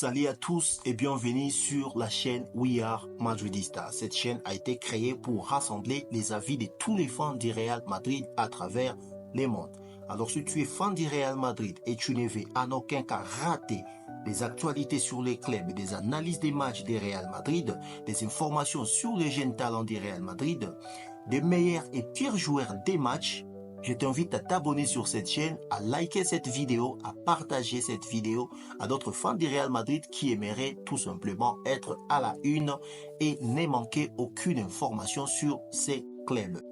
Salut à tous et bienvenue sur la chaîne We Are Madridista. Cette chaîne a été créée pour rassembler les avis de tous les fans du Real Madrid à travers le monde. Alors si tu es fan du Real Madrid et tu ne veux en aucun cas rater des actualités sur les clubs, des analyses des matchs du Real Madrid, des informations sur les jeunes talents du Real Madrid, des meilleurs et pires joueurs des matchs, je t'invite à t'abonner sur cette chaîne, à liker cette vidéo, à partager cette vidéo à d'autres fans du Real Madrid qui aimeraient tout simplement être à la une et ne manquer aucune information sur ces clubs.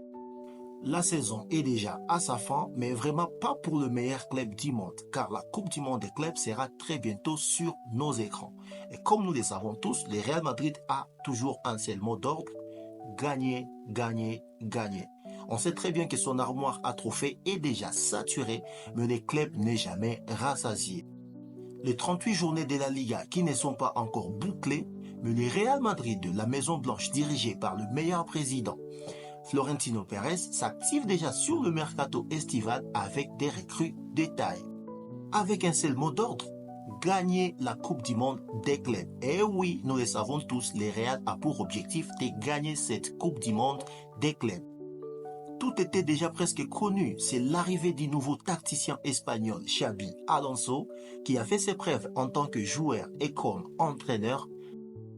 La saison est déjà à sa fin, mais vraiment pas pour le meilleur club du monde, car la Coupe du Monde des clubs sera très bientôt sur nos écrans. Et comme nous le savons tous, le Real Madrid a toujours un seul mot d'ordre: gagner, gagner, gagner. On sait très bien que son armoire à trophées est déjà saturée, mais le club n'est jamais rassasié. Les 38 journées de la Liga qui ne sont pas encore bouclées, mais le Real Madrid de la Maison Blanche dirigé par le meilleur président, Florentino Pérez, s'active déjà sur le mercato estival avec des recrues de taille. Avec un seul mot d'ordre: gagner la Coupe du Monde des clubs. Et oui, nous le savons tous, le Real a pour objectif de gagner cette Coupe du Monde des clubs. Tout était déjà presque connu, c'est l'arrivée du nouveau tacticien espagnol Xabi Alonso qui a fait ses preuves en tant que joueur et comme entraîneur.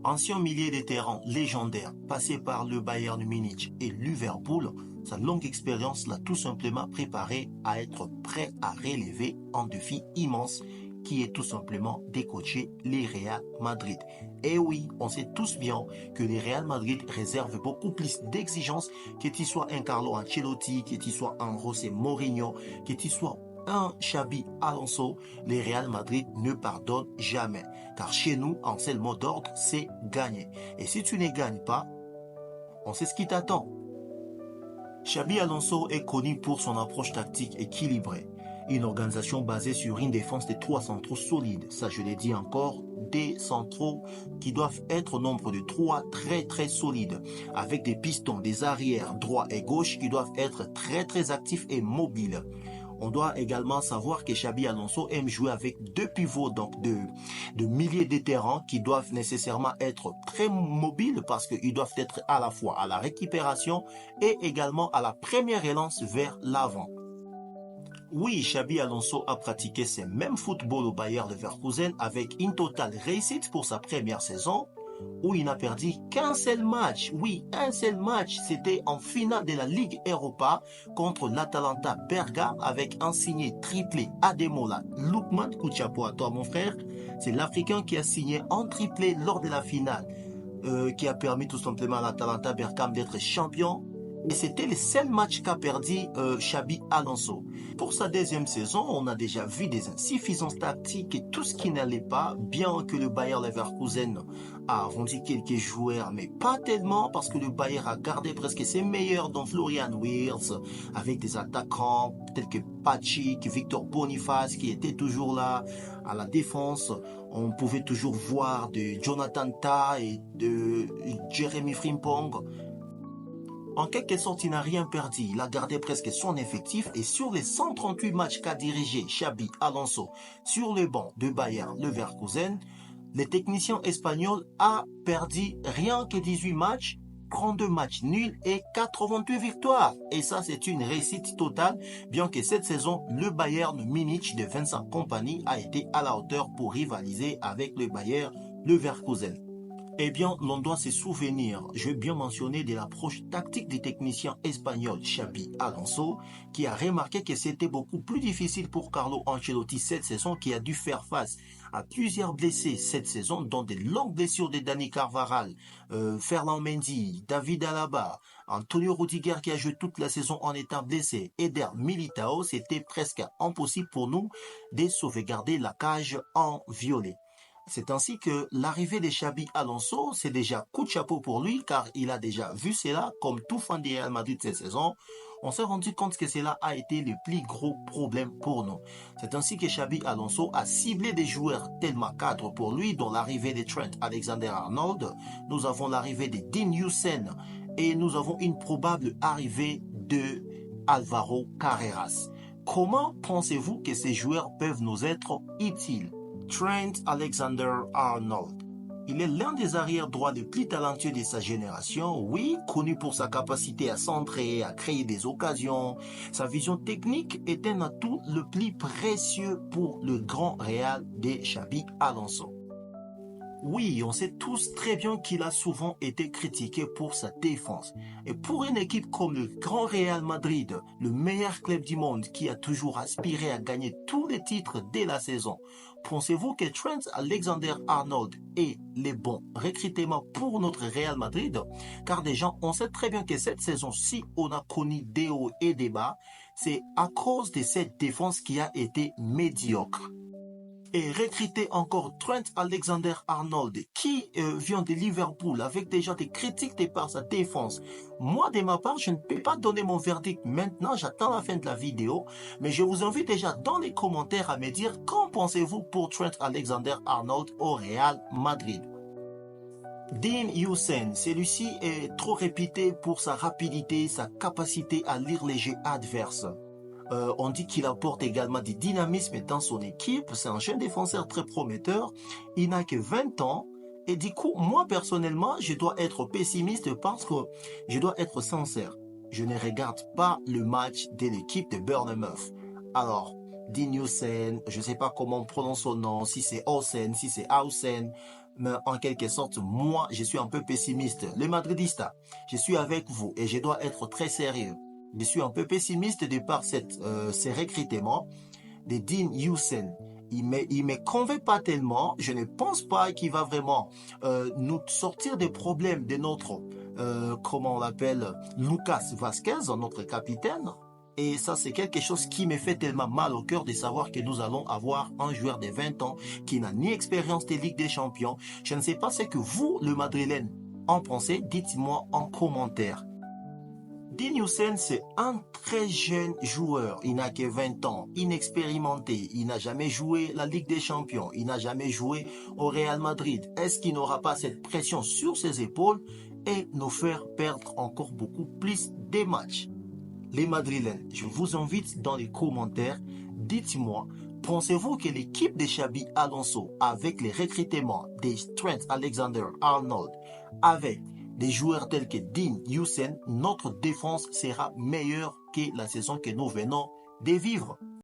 Ancien milieu de terrain légendaire, passé par le Bayern Munich et Liverpool, sa longue expérience l'a tout simplement préparé à être prêt à relever un défi immense qui est tout simplement de coacher les Real Madrid. Et oui, on sait tous bien que les Real Madrid réservent beaucoup plus d'exigences, que tu sois un Carlo Ancelotti, que tu sois un José Mourinho, que tu sois un Xabi Alonso. Les Real Madrid ne pardonnent jamais. Car chez nous, un seul mot d'ordre, c'est gagner. Et si tu ne gagnes pas, on sait ce qui t'attend. Xabi Alonso est connu pour son approche tactique équilibrée. Une organisation basée sur une défense de 3 centraux solides. Ça, je l'ai dit encore, des centraux qui doivent être au nombre de 3 très solides, avec des pistons, des arrières droit et gauche qui doivent être très actifs et mobiles. On doit également savoir que Xabi Alonso aime jouer avec 2 pivots, donc de milieux de terrain qui doivent nécessairement être très mobiles parce qu'ils doivent être à la fois à la récupération et également à la première relance vers l'avant. Oui, Xabi Alonso a pratiqué ce même football au Bayer Leverkusen avec une totale réussite pour sa première saison où il n'a perdu qu'un seul match. Oui, un seul match. C'était en finale de la Ligue Europa contre l'Atalanta Bergame avec un signé triplé Ademola Lookman. Coup de chapeau à toi mon frère. C'est l'Africain qui a signé un triplé lors de la finale qui a permis tout simplement à l'Atalanta Bergame d'être champion. Et c'était le seul match qu'a perdu Xabi Alonso. Pour sa deuxième saison, on a déjà vu des insuffisances tactiques et tout ce qui n'allait pas, bien que le Bayer Leverkusen a vendu quelques joueurs, mais pas tellement parce que le Bayer a gardé presque ses meilleurs, dont Florian Wirtz, avec des attaquants tels que Patrick, Victor Boniface qui étaient toujours là à la défense. On pouvait toujours voir de Jonathan Tah et de Jeremy Frimpong. En quelque sorte, il n'a rien perdu. Il a gardé presque son effectif et sur les 138 matchs qu'a dirigé Xabi Alonso sur le banc de Bayer Leverkusen, le technicien espagnol a perdu rien que 18 matchs, 32 matchs nuls et 88 victoires. Et ça, c'est une réussite totale, bien que cette saison, le Bayern Munich de Vincent Kompany a été à la hauteur pour rivaliser avec le Bayer Leverkusen. Eh bien, l'on doit se souvenir, je vais bien mentionner, de l'approche tactique du technicien espagnol Xabi Alonso, qui a remarqué que c'était beaucoup plus difficile pour Carlo Ancelotti cette saison, qui a dû faire face à plusieurs blessés cette saison, dont des longues blessures de Dani Carvajal, Ferland Mendy, David Alaba, Antonio Rudiger qui a joué toute la saison en étant blessé, Eder Militao. C'était presque impossible pour nous de sauvegarder la cage en violet. C'est ainsi que l'arrivée de Xabi Alonso, c'est déjà coup de chapeau pour lui car il a déjà vu cela comme tout fan du Real Madrid cette saison. On s'est rendu compte que cela a été le plus gros problème pour nous. C'est ainsi que Xabi Alonso a ciblé des joueurs tellement cadres pour lui, dont l'arrivée de Trent Alexander-Arnold. Nous avons l'arrivée de Dean Huijsen et nous avons une probable arrivée de Alvaro Carreras. Comment pensez-vous que ces joueurs peuvent nous être utiles? Trent Alexander-Arnold. Il est l'un des arrières droits les plus talentueux de sa génération, oui, connu pour sa capacité à centrer, à créer des occasions. Sa vision technique est un atout le plus précieux pour le grand Real de Xabi Alonso. Oui, on sait tous très bien qu'il a souvent été critiqué pour sa défense. Et pour une équipe comme le Grand Real Madrid, le meilleur club du monde qui a toujours aspiré à gagner tous les titres dès la saison, pensez-vous que Trent Alexander-Arnold est les bons recrutements pour notre Real Madrid? Car déjà, on sait très bien que cette saison-ci, on a connu des hauts et des bas. C'est à cause de cette défense qui a été médiocre. Et recruter encore Trent Alexander-Arnold qui vient de Liverpool avec déjà des critiques de par sa défense. Moi, de ma part, je ne peux pas donner mon verdict maintenant, j'attends la fin de la vidéo, mais je vous invite déjà dans les commentaires à me dire qu'en pensez-vous pour Trent Alexander-Arnold au Real Madrid. Dean Huijsen, celui-ci est trop réputé pour sa rapidité, sa capacité à lire les jeux adverses. On dit qu'il apporte également du dynamisme dans son équipe. C'est un jeune défenseur très prometteur. Il n'a que 20 ans. Et du coup, moi personnellement, je dois être pessimiste parce que je dois être sincère. Je ne regarde pas le match de l'équipe de Bournemouth. Alors, Dean Huijsen, je ne sais pas comment on prononce son nom, si c'est Hausen, si c'est Hausen, mais en quelque sorte, moi, je suis un peu pessimiste. Les Madridistas, je suis avec vous et je dois être très sérieux. Je suis un peu pessimiste de par ces recrutements de Dean Huijsen. Il me convainc pas tellement. Je ne pense pas qu'il va vraiment nous sortir des problèmes de notre, comment on l'appelle, Lucas Vazquez, notre capitaine. Et ça, c'est quelque chose qui me fait tellement mal au cœur de savoir que nous allons avoir un joueur de 20 ans qui n'a ni expérience de Ligue des Champions. Je ne sais pas ce que vous, le Madrilène, en pensez. Dites-moi en commentaire. Dean Huijsen, c'est un très jeune joueur. Il n'a que 20 ans, inexpérimenté. Il n'a jamais joué la Ligue des Champions. Il n'a jamais joué au Real Madrid. Est-ce qu'il n'aura pas cette pression sur ses épaules et nous faire perdre encore beaucoup plus de matchs? Les Madrilènes, je vous invite dans les commentaires. Dites-moi, pensez-vous que l'équipe de Xabi Alonso, avec les recrutements de Trent Alexander-Arnold, avec des joueurs tels que Dean Huijsen, notre défense sera meilleure que la saison que nous venons de vivre?